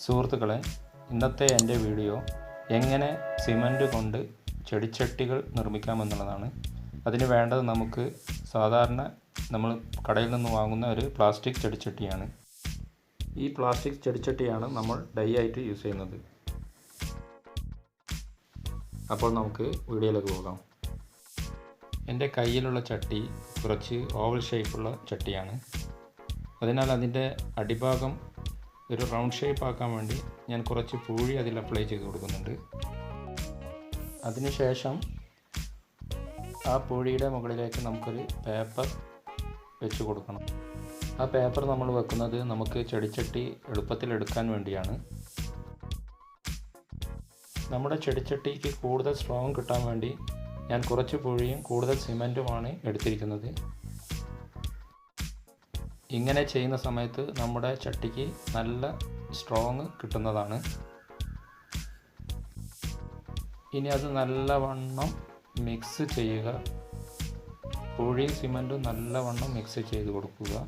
സുഹൃത്തുക്കളെ, ഇന്നത്തെ എൻ്റെ വീഡിയോ എങ്ങനെ സിമൻറ്റ് കൊണ്ട് ചെടിച്ചട്ടികൾ നിർമ്മിക്കാമെന്നുള്ളതാണ്. അതിന് വേണ്ടത് നമുക്ക് സാധാരണ നമ്മൾ കടയിൽ നിന്ന് വാങ്ങുന്ന ഒരു പ്ലാസ്റ്റിക് ചെടിച്ചട്ടിയാണ്. ഈ പ്ലാസ്റ്റിക് ചെടിച്ചട്ടിയാണ് നമ്മൾ ഡൈ ആയിട്ട് യൂസ് ചെയ്യുന്നത്. അപ്പോൾ നമുക്ക് വീഡിയോയിലേക്ക് പോകാം. എൻ്റെ കയ്യിലുള്ള ചട്ടി കുറച്ച് ഓവൽ ഷേപ്പുള്ള ചട്ടിയാണ്. അതിനാൽ അതിൻ്റെ അടിഭാഗം ഒരു റൗണ്ട് ഷേപ്പ് ആക്കാൻ വേണ്ടി ഞാൻ കുറച്ച് പൂഴി അതിൽ അപ്ലൈ ചെയ്ത് കൊടുക്കുന്നുണ്ട്. അതിനുശേഷം ആ പൂഴിയുടെ മുകളിലേക്ക് നമുക്കൊരു പേപ്പർ വെച്ച് കൊടുക്കണം. ആ പേപ്പർ നമ്മൾ വെക്കുന്നത് നമുക്ക് ചെടിച്ചട്ടി എളുപ്പത്തിൽ എടുക്കാൻ വേണ്ടിയാണ്. നമ്മുടെ ചെടിച്ചട്ടിക്ക് കൂടുതൽ സ്ട്രോങ് കിട്ടാൻ വേണ്ടി ഞാൻ കുറച്ച് പൂഴിയും കൂടുതൽ സിമൻറ്റുമാണ് എടുത്തിരിക്കുന്നത്. ഇങ്ങനെ ചെയ്യുന്ന സമയത്ത് നമ്മുടെ ചട്ടിക്ക് നല്ല സ്ട്രോങ് കിട്ടുന്നതാണ്. ഇനി അത് നല്ലവണ്ണം മിക്സ് ചെയ്യുക. പൂഴിയും സിമൻറ്റും നല്ലവണ്ണം മിക്സ് ചെയ്ത് കൊടുക്കുക.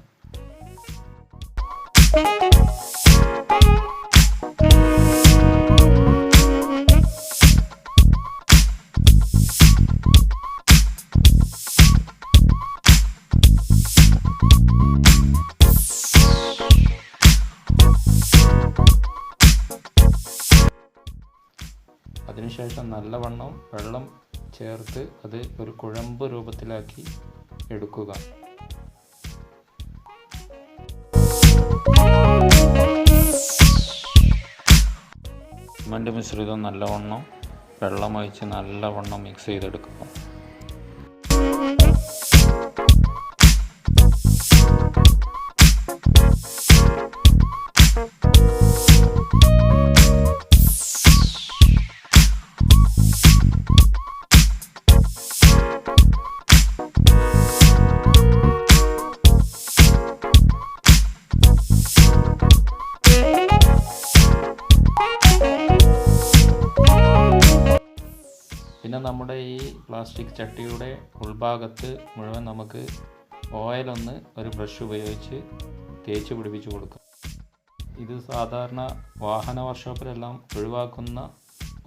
അതിനുശേഷം നല്ലവണ്ണം വെള്ളം ചേർത്ത് അത് ഒരു കുഴമ്പ് രൂപത്തിലാക്കി എടുക്കുക. സിമൻറ്റ് മിശ്രിതം നല്ലവണ്ണം വെള്ളമൊഴിച്ച് നല്ലവണ്ണം മിക്സ് ചെയ്തെടുക്കുക. പിന്നെ നമ്മുടെ ഈ പ്ലാസ്റ്റിക് ചട്ടിയുടെ ഉൾഭാഗത്ത് മുഴുവൻ നമുക്ക് ഓയിലൊന്ന് ഒരു ബ്രഷ് ഉപയോഗിച്ച് തേച്ച് പിടിപ്പിച്ച് കൊടുക്കാം. ഇത് സാധാരണ വാഹന വർക്ക്ഷോപ്പിലെല്ലാം ഒഴിവാക്കുന്ന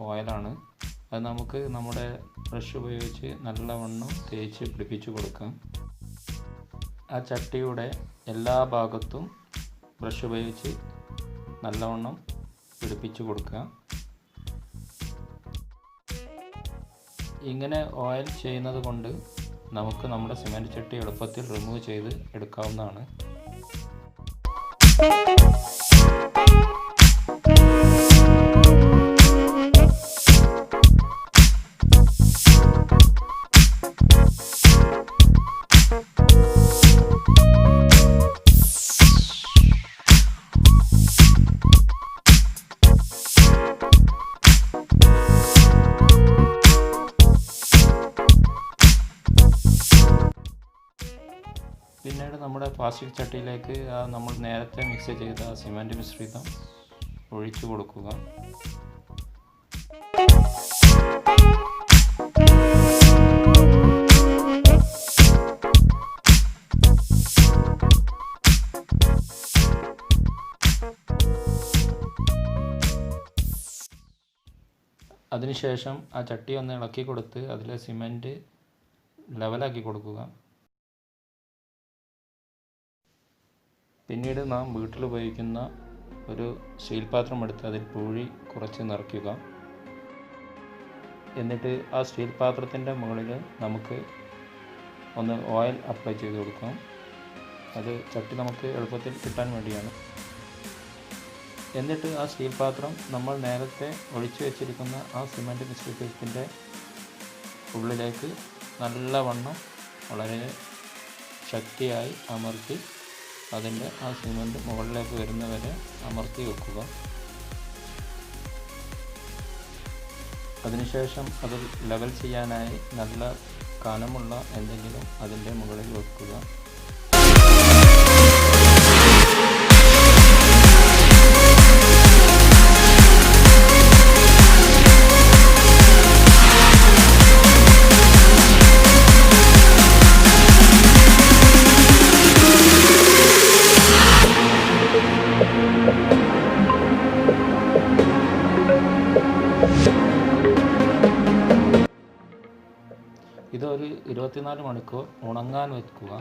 ഓയിലാണ്. അത് നമുക്ക് നമ്മുടെ ബ്രഷ് ഉപയോഗിച്ച് നല്ലവണ്ണം തേച്ച് പിടിപ്പിച്ച് കൊടുക്കാം. ആ ചട്ടിയുടെ എല്ലാ ഭാഗത്തും ബ്രഷ് ഉപയോഗിച്ച് നല്ലവണ്ണം പിടിപ്പിച്ച് കൊടുക്കുക. ഇങ്ങനെ ഓയിൽ ചെയ്യുന്നത് കൊണ്ട് നമുക്ക് നമ്മുടെ സിമൻറ്റ് ചട്ടി എളുപ്പത്തിൽ റിമൂവ് ചെയ്ത് എടുക്കാവുന്നതാണ്. പിന്നീട് നമ്മുടെ പ്ലാസ്റ്റിക് ചട്ടിയിലേക്ക് നമ്മൾ നേരത്തെ മിക്സ് ചെയ്ത സിമൻറ്റ് മിശ്രിതം ഒഴിച്ചു കൊടുക്കുക. അതിനുശേഷം ആ ചട്ടി ഒന്ന് ഇളക്കി കൊടുത്ത് അതിലെ സിമൻറ്റ് ലെവലാക്കി കൊടുക്കുക. പിന്നീട് നാം വീട്ടിൽ ഉപയോഗിക്കുന്ന ഒരു സ്റ്റീൽ പാത്രം എടുത്ത് അതിൽ പൂഴി കുറച്ച് നിറയ്ക്കുക. എന്നിട്ട് ആ സ്റ്റീൽ പാത്രത്തിൻ്റെ മുകളിൽ നമുക്ക് ഒന്ന് ഓയിൽ അപ്ലൈ ചെയ്ത് കൊടുക്കാം. അത് ചട്ടി നമുക്ക് എളുപ്പത്തിൽ കിട്ടാൻ വേണ്ടിയാണ്. എന്നിട്ട് ആ സ്റ്റീൽ പാത്രം നമ്മൾ നേരത്തെ ഒഴിച്ചു വെച്ചിരിക്കുന്ന ആ സിമൻറ്റ് മിശ്രിതത്തിൻ്റെ ഉള്ളിലേക്ക് നല്ലവണ്ണം വളരെ ശക്തിയായി അമർത്തി അതിൻ്റെ ആ സിമൻറ്റ് മുകളിലേക്ക് വരുന്നവരെ അമർത്തി വെക്കുക. അതിനുശേഷം അത് ലെവൽ ചെയ്യാനായി നല്ല കനമുള്ള എന്തെങ്കിലും അതിൻ്റെ മുകളിൽ വെക്കുക. 24 മണിക്കൂർ ഉണങ്ങാൻ വയ്ക്കുക.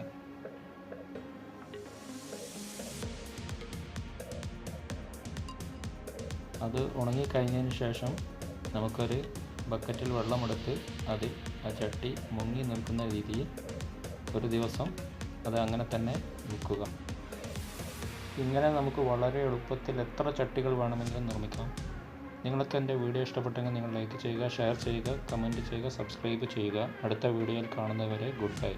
അത് ഉണങ്ങിക്കഴിഞ്ഞതിന് ശേഷം നമുക്കൊരു ബക്കറ്റിൽ വെള്ളമെടുത്ത് അതിൽ ആ ചട്ടി മുങ്ങി നിൽക്കുന്ന രീതിയിൽ ഒരു ദിവസം അത് അങ്ങനെ തന്നെ വയ്ക്കുക. ഇങ്ങനെ നമുക്ക് വളരെ എളുപ്പത്തിൽ എത്ര ചട്ടികൾ വേണമെങ്കിലും നിർമ്മിക്കാം. നിങ്ങൾക്ക് എൻ്റെ വീഡിയോ ഇഷ്ടപ്പെട്ടെങ്കിൽ നിങ്ങൾ ലൈക്ക് ചെയ്യുക, ഷെയർ ചെയ്യുക, കമൻറ്റ് ചെയ്യുക, സബ്സ്ക്രൈബ് ചെയ്യുക. അടുത്ത വീഡിയോയിൽ കാണുന്നവരെ ഗുഡ് ബൈ.